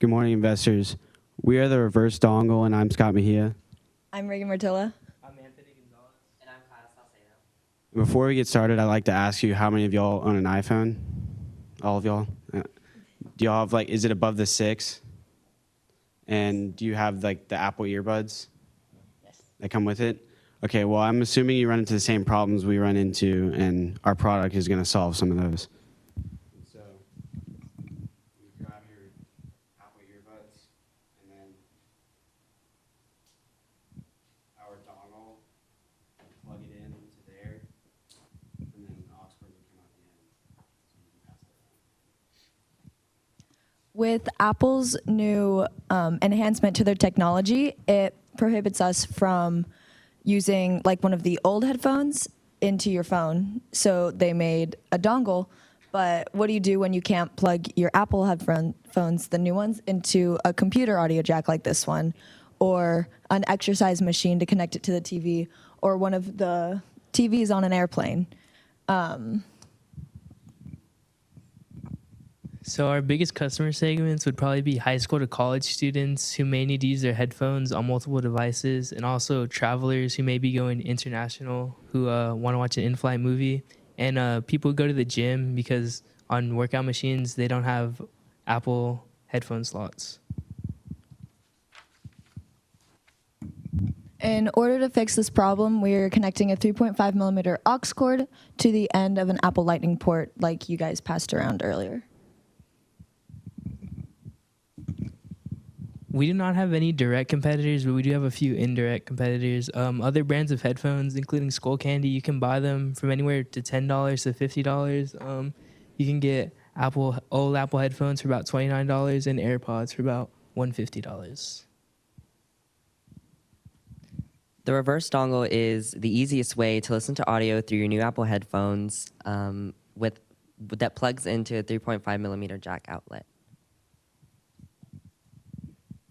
Good morning, investors. We are the Reverse Dongle, and I'm Scott Mejia. I'm Reagan Martilla. Before we get started, I'd like to ask you how many of y'all own an iPhone? All of y'all? Do y'all have, is it above the 6? And do you have, the Apple earbuds? Yes. That come with it? Okay, well, I'm assuming you run into the same problems we run into, and our product is going to solve some of those. So, you grab your Apple earbuds, and then our dongle, plug it in into there, and then the aux cord would come out the end, so you can pass that around. With Apple's new enhancement to their technology, it prohibits us from using one of the old headphones into your phone. So they made a dongle, but what do you do when you can't plug your Apple headphones, the new ones, into a computer audio jack like this one, or an exercise machine to connect it to the TV, or one of the TVs on an airplane? So our biggest customer segments would probably be high school to college students who may need to use their headphones on multiple devices, and also travelers who may be going international who want to watch an in-flight movie, and people who go to the gym because on workout machines they don't have Apple headphone slots. In order to fix this problem, we're connecting a 3.5 millimeter aux cord to the end of an Apple Lightning port like you guys passed around earlier. We do not have any direct competitors, but we do have a few indirect competitors. Other brands of headphones, including Skull Candy, you can buy them from anywhere to $10 to $50. You can get old Apple headphones for about $29 and AirPods for about $150. The reverse dongle is the easiest way to listen to audio through your new Apple headphones that plugs into a 3.5 millimeter jack outlet.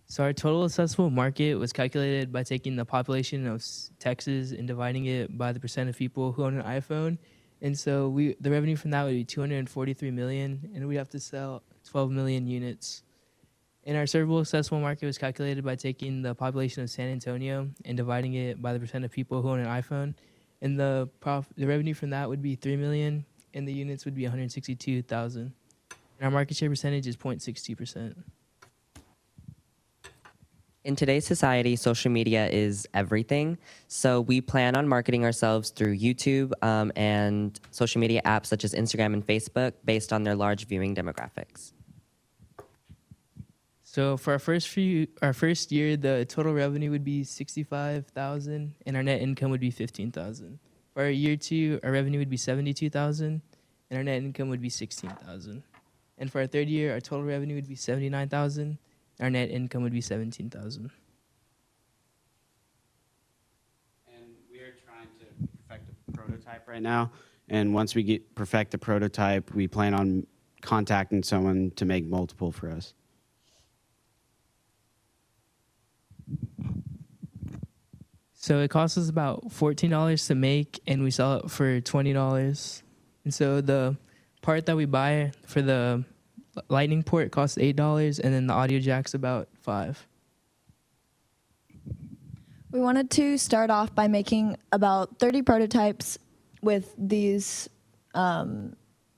So our total accessible market was calculated by taking the population of Texas and dividing it by the percent of people who own an iPhone. And so the revenue from that would be $243 million, and we'd have to sell 12 million units. And our servable accessible market was calculated by taking the population of San Antonio and dividing it by the percent of people who own an iPhone. And the revenue from that would be $3 million, and the units would be 162,000. And our market share percentage is 0.62%. In today's society, social media is everything. So we plan on marketing ourselves through YouTube and social media apps such as Instagram and Facebook based on their large viewing demographics. So for our first year, the total revenue would be $65,000, and our net income would be $15,000. For our year 2, our revenue would be $72,000, and our net income would be $16,000. And for our third year, our total revenue would be $79,000. Our net income would be $17,000. And we are trying to perfect a prototype right now. And once we perfect the prototype, we plan on contacting someone to make multiple for us. So it costs us about $14 to make, and we sell it for $20. And so the part that we buy for the Lightning port costs $8, and then the audio jack's about $5. We wanted to start off by making about 30 prototypes with these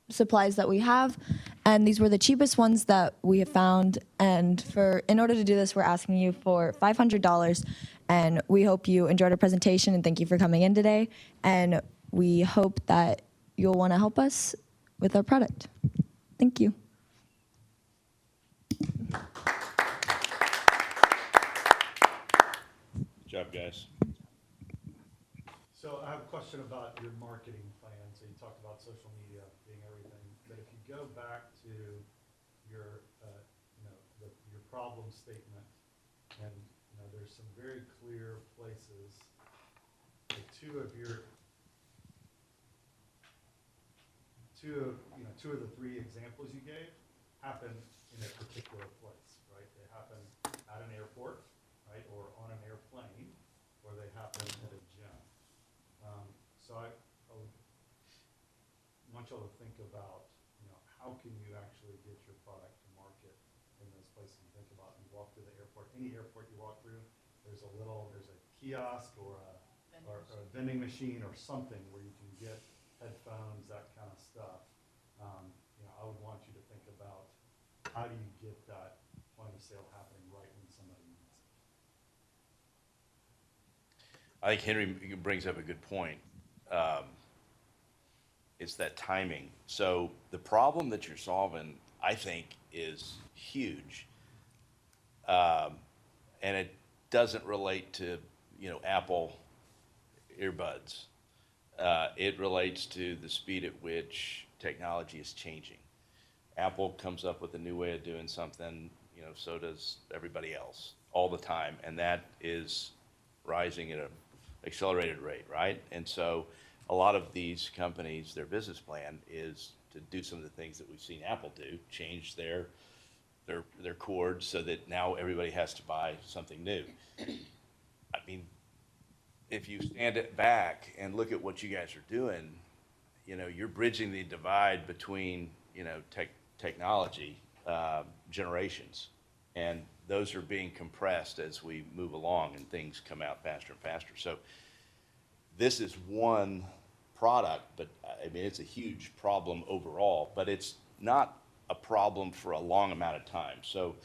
supplies that we have, and these were the cheapest ones that we have found. And in order to do this, we're asking you for $500, and we hope you enjoyed our presentation, and thank you for coming in today. And we hope that you'll want to help us with our product. Thank you. Good job, guys. So I have a question about your marketing plan. So you talked about social media being everything, but if you go back to your, your problem statement, and there's some very clear places. Like two of the three examples you gave happen in a particular place, right? They happen at an airport, right, or on an airplane, or they happen at a gym. So I want y'all to think about, how can you actually get your product to market in those places? You think walk through the airport, any airport you walk through, there's a kiosk or a vending machine or something where you can get headphones, that kind of stuff. I would want you to think about how do you get that point of sale happening right when somebody needs it. I think Henry brings up a good point. It's that timing. So the problem that you're solving, I think, is huge. And it doesn't relate to, Apple earbuds. It relates to the speed at which technology is changing. Apple comes up with a new way of doing something, so does everybody else all the time. And that is rising at an accelerated rate, right? And so a lot of these companies, their business plan is to do some of the things that we've seen Apple do, change their cords so that now everybody has to buy something new. I mean, if you stand it back and look at what you guys are doing, you're bridging the divide between, technology generations. And those are being compressed as we move along and things come out faster and faster. So this is one product, but I mean, it's a huge problem overall, but it's not a problem for a long amount of time. So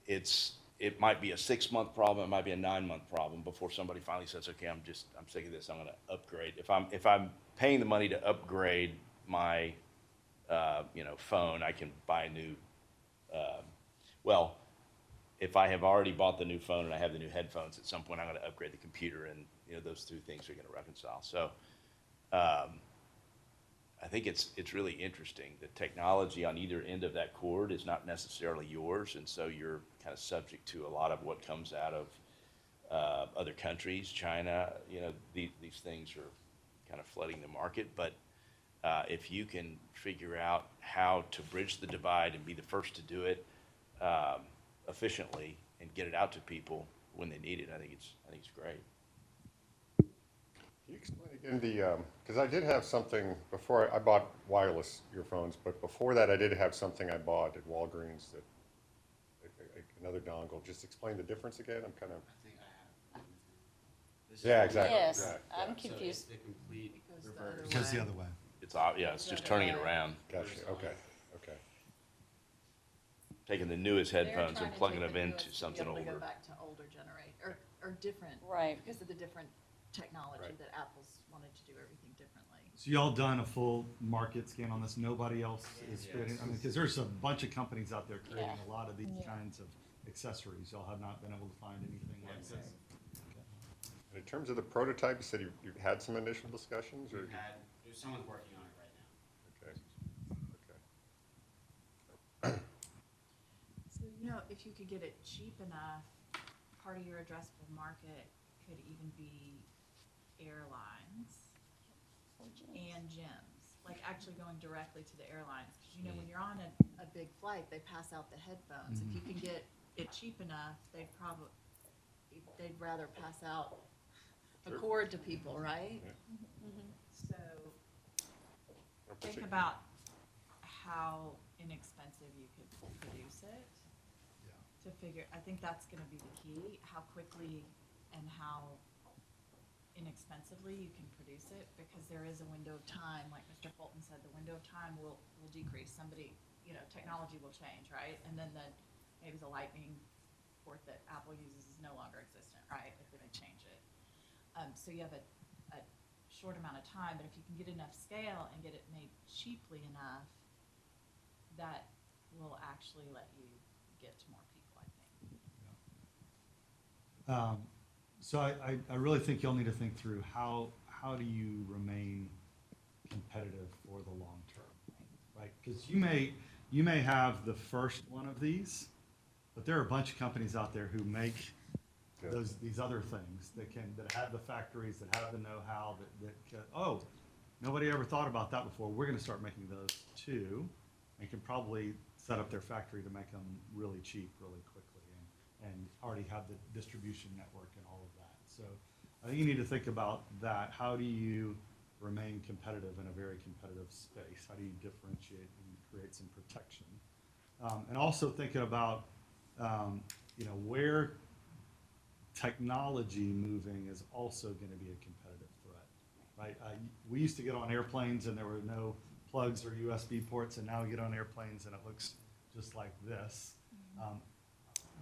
it might be a 6-month problem, it might be a 9-month problem before somebody finally says, okay, I'm sick of this, I'm gonna upgrade. If I'm paying the money to upgrade my, phone, I can buy a new, if I have already bought the new phone and I have the new headphones, at some point I'm gonna upgrade the computer, and, those two things are gonna reconcile. So, I think it's really interesting. The technology on either end of that cord is not necessarily yours, and so you're kind of subject to a lot of what comes out of other countries, China. These things are kind of flooding the market. But if you can figure out how to bridge the divide and be the first to do it efficiently and get it out to people when they need it, I think it's great. Can you explain again because I did have something before I bought wireless earphones, but before that I did have something I bought at Walgreens that, another dongle. Just explain the difference again, I'm kind of. I think I have. Yeah, exactly. Yes, Yeah, I'm yeah. confused. So it's the complete reverse. It goes the other way. It's just turning it around, Gotcha, okay. taking the newest They're headphones trying and to plugging take them the into newest something to be able to older. go back to older or different. Right. Because of the different technology Right. that Apple's wanted to do everything differently. So y'all done a full market scan on this? Nobody else is fitting? I mean, because there's a bunch of companies out there creating Yeah. a lot of these kinds of accessories. Y'all have not been able to find anything like this? And in terms of the prototype, you said you had some initial discussions, or? Someone's working on it right now. Okay, So, if you could get it cheap enough, part of your addressable market could even be airlines and gyms. Like actually going directly to the airlines. Because, when you're on a big flight, they pass out the headphones. If you can get it cheap enough, they'd rather pass out a cord to people, right? So think about how inexpensive you could produce it. To figure, I think that's gonna be the key, how quickly and how inexpensively you can produce it, because there is a window of time, like Mr. Fulton said, the window of time will decrease. Somebody, technology will change, right? And then maybe the lightning port that Apple uses is no longer existent, right? Like they're gonna change it. So you have a short amount of time, but if you can get enough scale and get it made cheaply enough, that will actually let you get to more people, I think. So I really think you'll need to think through how do you remain competitive for the long term, right? Because you may have the first one of these, but there are a bunch of companies out there who make these other things that have the factories, that have the know-how, that nobody ever thought about that before. We're going to start making those too, and can probably set up their factory to make them really cheap, really quickly, and already have the distribution network and all of that. So I think you need to think about that. How do you remain competitive in a very competitive space? How do you differentiate and create some protection? And also thinking about where technology moving is also going to be a competitive threat, right? We used to get on airplanes and there were no plugs or USB ports, and now we get on airplanes and it looks just like this.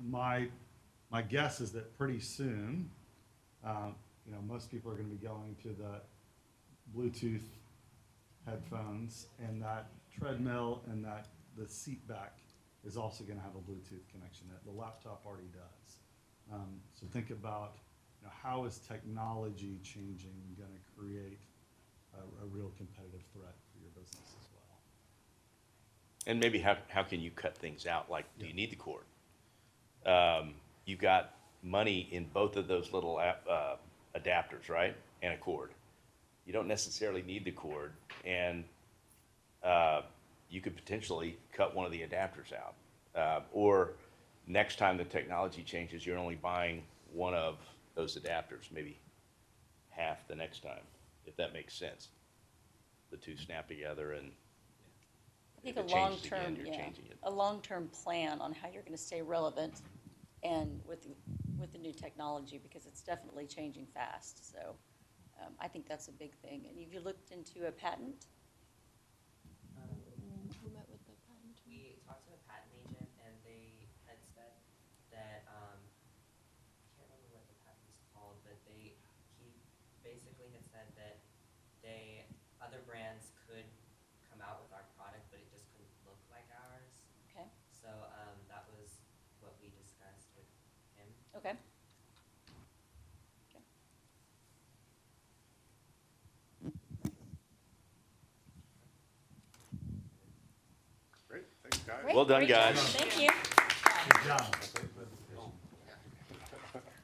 My guess is that pretty soon, most people are going to be going to the Bluetooth headphones, and that treadmill and the seat back is also going to have a Bluetooth connection that the laptop already does. So think about, how is technology changing going to create a real competitive threat for your business as well? And maybe how can you cut things out? Like, do you need the cord? You've got money in both of those little adapters, right? And a cord. You don't necessarily need the cord, and you could potentially cut one of the adapters out. Or next time the technology changes, you're only buying one of those adapters, maybe half the next time, if that makes sense. The two snap together, and I think if a it changes again, long-term, you're yeah, changing it. a long-term plan on how you're going to stay relevant and with the new technology, because it's definitely changing fast. So I think that's a big thing. And have you looked into a patent? Who met with the patent? We talked to a patent agent, and they had said that I can't remember what the patent's called, but he basically had said that other brands could come out with our product, but it just couldn't look like ours. Okay, So that was what we discussed with him. okay. Great, thanks, guys. Great, Well done, great job. guys. Thank you. Good job.